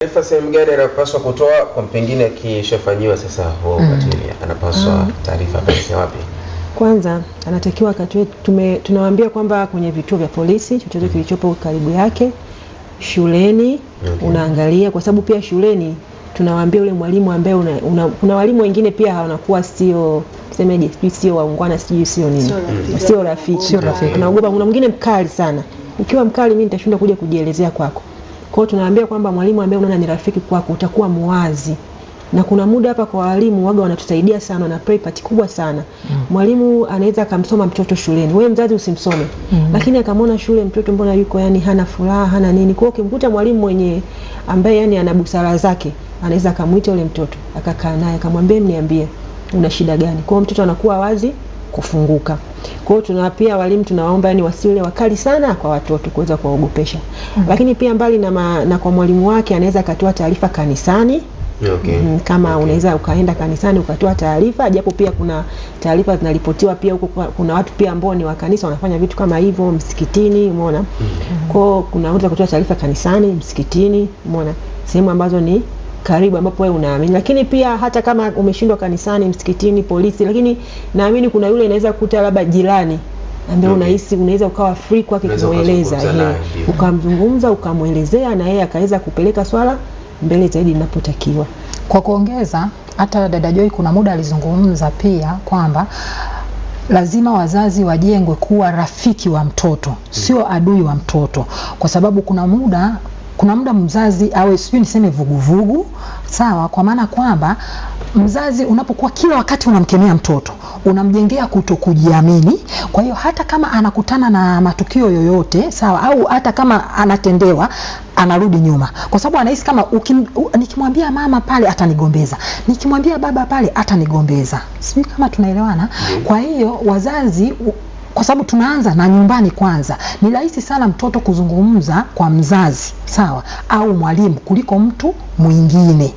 Taarifa sehemu gani anapaswa kutoa kwa pengine kishafanyiwa sasa huo ukatili? Anapaswa taarifa pale wapi? Kwanza anatakiwa akatoe, tunawaambia kwamba kwenye vituo vya polisi chochote kilichopo karibu yake, shuleni unaangalia, kwa sababu pia shuleni tunawaambia yule mwalimu ambaye kuna walimu wengine pia wanakuwa sio semeje, sio waungwana, sio nini, sio rafiki. Unaogopa, kuna mwingine mkali sana. Ukiwa mkali mimi nitashinda kuja kujielezea kwako. Kwa hiyo tunawaambia kwamba mwalimu ambaye unaona ni rafiki kwako utakuwa muwazi. Na kuna muda hapa kwa walimu waga wanatusaidia sana na play part kubwa sana. Mwalimu anaweza akamsoma mtoto shuleni. Wewe mzazi usimsome. Lakini akamwona shule mtoto mbona yuko yani hana furaha, hana nini. Kwa hiyo ukimkuta mwalimu mwenye ambaye yani ana busara zake, anaweza akamuita yule mtoto, akakaa naye, akamwambia niambie una shida gani. Kwa hiyo mtoto anakuwa wazi kufunguka. Kwa hiyo tunawapia walimu tunawaomba yani wasiwe wakali sana kwa watoto kuweza kuwaogopesha. Lakini pia mbali na kwa mwalimu wake anaweza akatoa taarifa kanisani. Kama unaweza ukaenda kanisani ukatoa taarifa, japo pia kuna taarifa zinaripotiwa pia huko, kuna watu pia ambao ni wa kanisa wanafanya vitu kama hivyo msikitini, umeona. Kwa kuna watu kutoa taarifa kanisani, msikitini, umeona, sehemu ambazo ni karibu ambapo wewe unaamini. Lakini pia hata kama umeshindwa kanisani, msikitini, polisi, lakini naamini kuna yule inaweza kukuta labda jirani ambaye unahisi unaweza ukawa free kwake kumueleza, ukamzungumza, ukamuelezea na yeye akaweza kupeleka swala mbele zaidi inapotakiwa. Kwa kuongeza, hata dada Joy kuna muda alizungumza pia kwamba lazima wazazi wajengwe kuwa rafiki wa mtoto, sio adui wa mtoto, kwa sababu kuna muda mzazi awe sijui niseme vuguvugu, sawa, kwa maana kwamba mzazi unapokuwa kila wakati unamkemea mtoto, unamjengea kutokujiamini. Kwa hiyo hata kama anakutana na matukio yoyote, sawa, au hata kama anatendewa, anarudi nyuma, kwa sababu anahisi kama nikimwambia mama pale atanigombeza, nikimwambia baba pale atanigombeza. Sijui kama tunaelewana. Kwa hiyo wazazi, kwa sababu tunaanza na nyumbani kwanza, ni rahisi sana mtoto kuzungumza kwa mzazi, sawa, au mwalimu kuliko mtu mwingine.